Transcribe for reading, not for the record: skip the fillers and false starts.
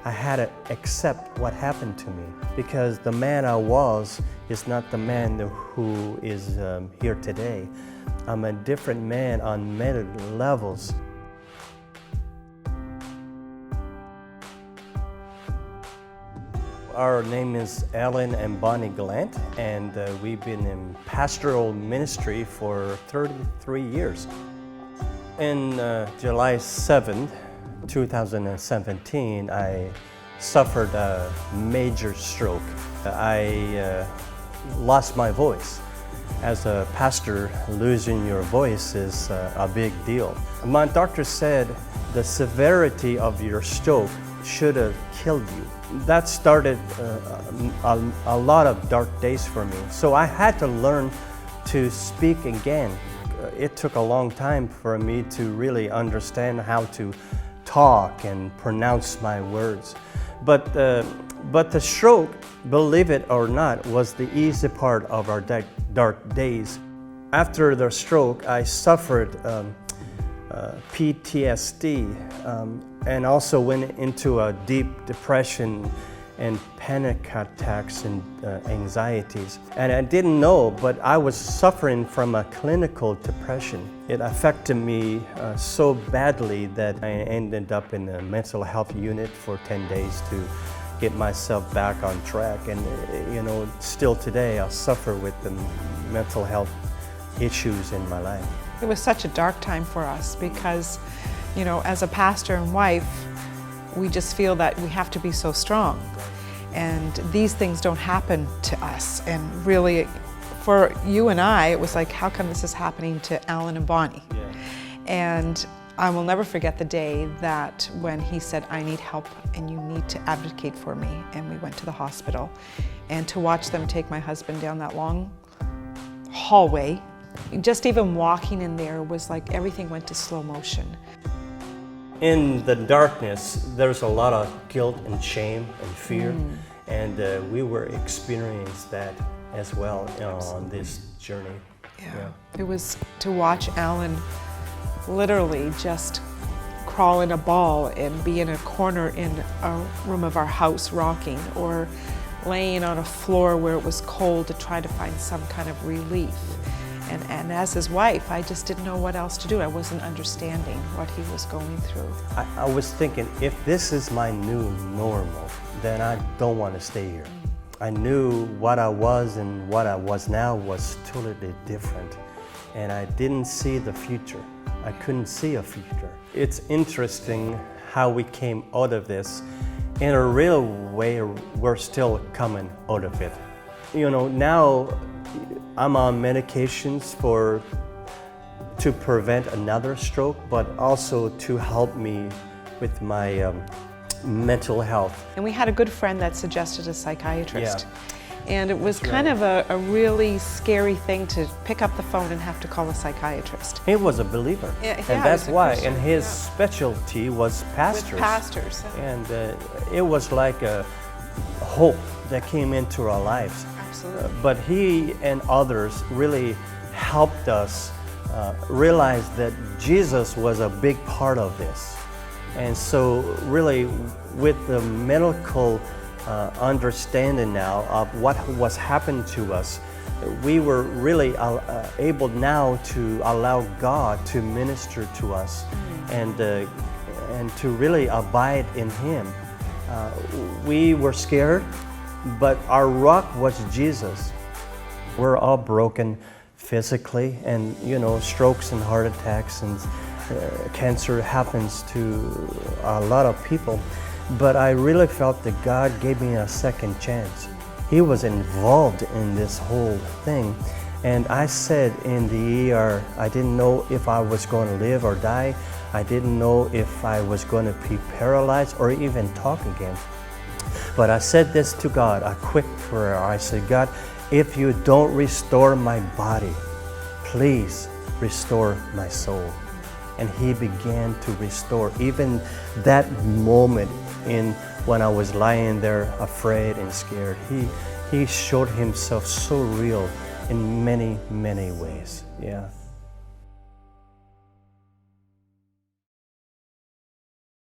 I had to accept what happened to me because the man I was is not the man who is here today. I'm a different man on many levels. Our name is Alan and Bonnie Gallant, and we've been in pastoral ministry for 33 years. In July 7th, 2017, I suffered a major stroke. I lost my voice. As a pastor, losing your voice is a big deal. My doctor said the severity of your stroke should have killed you. That started a lot of dark days for me. So I had to learn to speak again. It took a long time for me to really understand how to talk and pronounce my words. But the stroke, believe it or not, was the easy part of our dark days. After the stroke, I suffered PTSD and also went into a deep depression and panic attacks and anxieties. And I didn't know, but I was suffering from a clinical depression. It affected me so badly that I ended up in a mental health unit for 10 days to get myself back on track. And still today I suffer with the mental health issues in my life. It was such a dark time for us because, as a pastor and wife, we just feel that we have to be so strong. And these things don't happen to us. And really, for you and I, it was like, how come this is happening to Alan and Bonnie? Yeah. And I will never forget the day that when he said, I need help and you need to advocate for me. And we went to the hospital. And to watch them take my husband down that long hallway, just even walking in there was like everything went to slow motion. In the darkness, there's a lot of guilt and shame and fear, and we were experiencing that as well on this journey. Yeah. It was to watch Alan literally just crawl in a ball and be in a corner in a room of our house rocking, or laying on a floor where it was cold to try to find some kind of relief. And as his wife, I just didn't know what else to do. I wasn't understanding what he was going through. I was thinking, if this is my new normal, then I don't want to stay here. I knew what I was and what I was now was totally different. And I didn't see the future. I couldn't see a future. It's interesting how we came out of this. In a real way, we're still coming out of it. Now I'm on medications to prevent another stroke, but also to help me with my mental health. And we had a good friend that suggested a psychiatrist. Yeah. And it was kind of a really scary thing to pick up the phone and have to call a psychiatrist. He was a believer, yeah, and that's why. Christian, and his specialty was pastors. With pastors. And it was like a hope that came into our lives. Absolutely. But he and others really helped us realize that Jesus was a big part of this. And so really, with the medical understanding now of what was happening to us, we were really able now to allow God to minister to us and to really abide in Him. We were scared, but our rock was Jesus. We're all broken physically, and strokes and heart attacks and cancer happens to a lot of people. But I really felt that God gave me a second chance. He was involved in this whole thing. And I said in the ER, I didn't know if I was going to live or die. I didn't know if I was going to be paralyzed or even talk again. But I said this to God, a quick prayer. I said, God, if you don't restore my body, please restore my soul. And He began to restore. Even that moment when I was lying there afraid and scared, He showed Himself so real in many, many ways. Yeah.